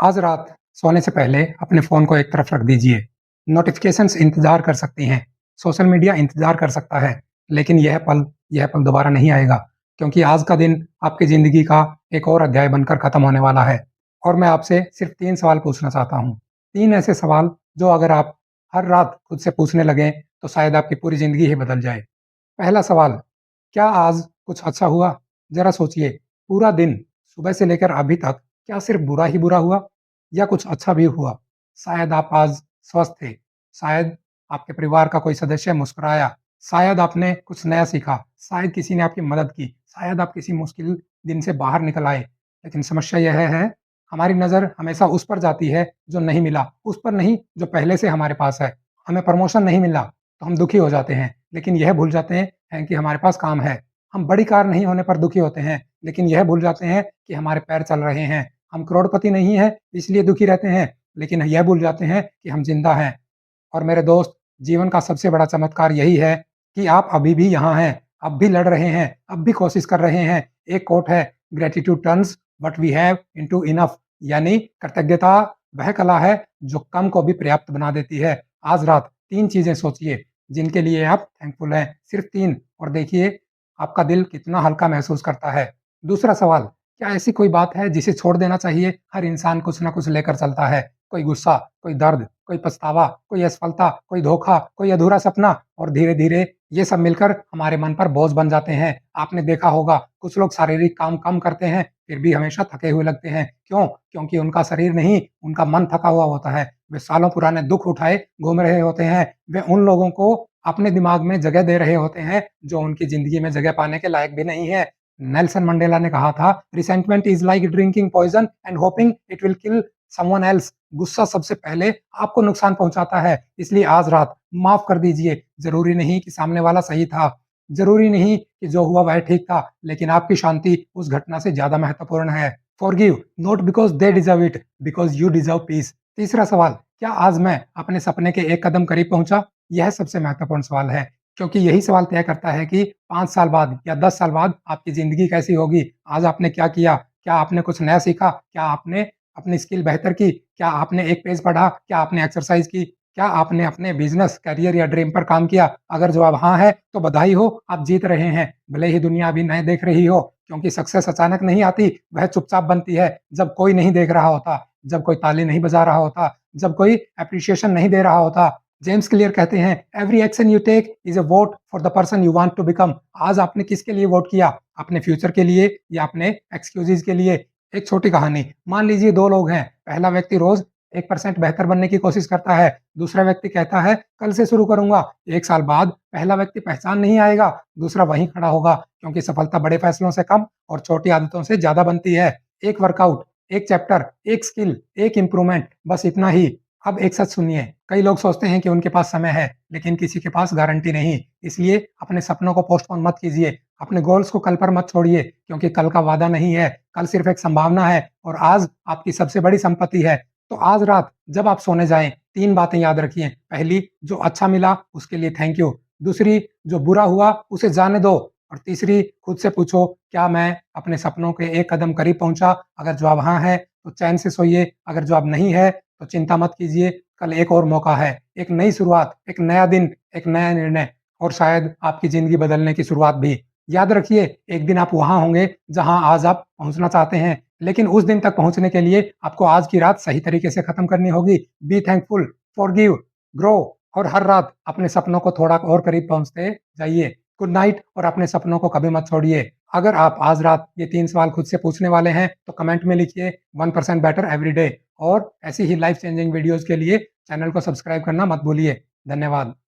आज रात सोने से पहले अपने फ़ोन को एक तरफ रख दीजिए। नोटिफ़िकेशंस इंतज़ार कर सकती हैं, सोशल मीडिया इंतज़ार कर सकता है, लेकिन यह पल दोबारा नहीं आएगा, क्योंकि आज का दिन आपकी ज़िंदगी का एक और अध्याय बनकर ख़त्म होने वाला है। और मैं आपसे सिर्फ़ 3 सवाल पूछना चाहता हूँ। 3 ऐसे सवाल जो अगर आप हर रात खुद से पूछने लगें, तो शायद आपकी पूरी ज़िंदगी ही बदल जाए। पहला सवाल, क्या आज कुछ अच्छा हुआ? ज़रा सोचिए, पूरा दिन सुबह से लेकर अभी तक क्या सिर्फ़ बुरा ही बुरा हुआ या कुछ अच्छा भी हुआ? शायद आप आज स्वस्थ थे, शायद आपके परिवार का कोई सदस्य मुस्कुराया, शायद आपने कुछ नया सीखा, शायद किसी ने आपकी मदद की, शायद आप किसी मुश्किल दिन से बाहर निकल आए। लेकिन समस्या यह है, हमारी नज़र हमेशा उस पर जाती है जो नहीं मिला, उस पर नहीं जो पहले से हमारे पास है। हमें प्रमोशन नहीं मिला, तो हम दुखी हो जाते हैं, लेकिन यह भूल जाते हैं कि हमारे पास काम है। हम बड़ी कार नहीं होने पर दुखी होते हैं, लेकिन यह भूल जाते हैं कि हमारे पैर चल रहे हैं। हम करोड़पति नहीं हैं, इसलिए दुखी रहते हैं, लेकिन यह भूल जाते हैं कि हम ज़िंदा हैं। और मेरे दोस्त, जीवन का सबसे बड़ा चमत्कार यही है कि आप अभी भी यहाँ हैं, अब भी लड़ रहे हैं, अब भी कोशिश कर रहे हैं। एक कोट है, gratitude turns what we have into enough, यानी कृतज्ञता वह कला है जो कम को भी पर्याप्त बना देती है। आज रात 3 चीज़ें सोचिए जिनके लिए आप थैंकफुल हैं, सिर्फ़ 3, और देखिए आपका दिल कितना हल्का महसूस करता है। दूसरा सवाल, क्या ऐसी कोई बात है जिसे छोड़ देना चाहिए? हर इंसान कुछ न कुछ लेकर चलता है, कोई गुस्सा, कोई दर्द, कोई पछतावा, कोई असफलता, कोई धोखा, कोई अधूरा सपना, और धीरे-धीरे ये सब मिलकर हमारे मन पर बोझ बन जाते हैं। आपने देखा होगा कुछ लोग शारीरिक काम कम करते हैं, फिर भी हमेशा थके हुए लगते हैं। क्यों? क्योंकि उनका शरीर नहीं, उनका मन थका हुआ होता है। वे सालों पुराने दुःख उठाए घूम रहे होते हैं। वे उन लोगों को अपने दिमाग में जगह दे रहे होते हैं, जो उनकी ज़िंदगी में जगह पाने के लायक भी नहीं है। नेल्सन मंडेला ने कहा था, "resentment is like drinking poison and hopping it will kill someone else." गुस्सा सबसे पहले आपको नुकसान पहुँचाता है, इसलिए आज रात माफ़ कर दीजिए। ज़रूरी नहीं कि सामने वाला सही था, ज़रूरी नहीं कि जो हुआ वह ठीक था, लेकिन आपकी शांति उस घटना से ज़्यादा महत्वपूर्ण है। Forgive not because they deserve it, because you deserve peace. तीसरा सवाल, क्या आज मैं अपने सपने के एक कदम करीब पहुँचा? यह सबसे महत्वपूर्ण सवाल है, क्योंकि यही सवाल तय करता है कि 5 साल बाद या 10 साल बाद आपकी ज़िंदगी कैसी होगी। आज आपने क्या किया? क्या आपने कुछ नया सीखा? क्या आपने अपनी स्किल बेहतर की? क्या आपने एक पेज पढ़ा? क्या आपने एक्सरसाइज़ की? क्या आपने अपने बिज़नेस, करियर या ड्रीम पर काम किया? अगर जवाब हाँ है, तो बधाई हो, आप जीत रहे हैं। भले ही दुनिया अभी नहीं देख रही हो, क्योंकि सक्सेस अचानक नहीं आती, वह चुपचाप बनती है, जब कोई नहीं देख रहा होता, जब कोई ताली नहीं बजा रहा होता, जब कोई एप्रिसिएशन नहीं दे रहा होता। जेम्स क्लियर कहते हैं, every action you take is a vote for the person you want to become. आज आपने किसके लिए वोट किया? अपने फ्यूचर के लिए या अपने एक्सक्यूजेज के लिए? एक छोटी कहानी, मान लीजिए 2 लोग हैं। पहला व्यक्ति रोज 1% बेहतर बनने की कोशिश करता है, दूसरा व्यक्ति कहता है कल से शुरू करूंगा। 1 साल बाद पहला व्यक्ति पहचान नहीं आएगा, दूसरा वहीं खड़ा होगा, क्योंकि सफलता बड़े फैसलों से कम और छोटी आदतों से ज्यादा बनती है। एक वर्कआउट, एक चैप्टर, एक स्किल, एक इंप्रूवमेंट, बस इतना ही। अब एक सच सुनिए, कई लोग सोचते हैं कि उनके पास समय है, लेकिन किसी के पास गारंटी नहीं। इसलिए अपने सपनों को पोस्टपोन मत कीजिए, अपने गोल्स को कल पर मत छोड़िए, क्योंकि कल का वादा नहीं है, कल सिर्फ एक संभावना है, और आज आपकी सबसे बड़ी संपत्ति है। तो आज रात जब आप सोने जाएं, 3 बातें याद रखिए। पहली, जो अच्छा मिला उसके लिए थैंक यू। दूसरी, जो बुरा हुआ उसे जाने दो। और तीसरी, खुद से पूछो, क्या मैं अपने सपनों के एक कदम करीब पहुंचा? अगर जवाब हाँ है, तो चैन से सोइए। अगर जवाब नहीं है, तो चिंता मत कीजिए, कल एक और मौका है, एक नई शुरुआत, एक नया दिन, एक नया निर्णय, और शायद आपकी ज़िंदगी बदलने की शुरुआत भी। याद रखिए, एक दिन आप वहाँ होंगे जहाँ आज आप पहुँचना चाहते हैं, लेकिन उस दिन तक पहुँचने के लिए आपको आज की रात सही तरीके से खत्म करनी होगी। बी थैंकफुल, फॉरगिव, ग्रो, और हर रात अपने सपनों को थोड़ा और करीब पहुँचते जाइए। गुड नाइट, और अपने सपनों को कभी मत छोड़िए। अगर आप आज रात ये 3 सवाल खुद से पूछने वाले हैं, तो कमेंट में लिखिए 1% बेटर एवरी डे, और ऐसी ही लाइफ चेंजिंग वीडियोज़ के लिए चैनल को सब्सक्राइब करना मत भूलिए। धन्यवाद।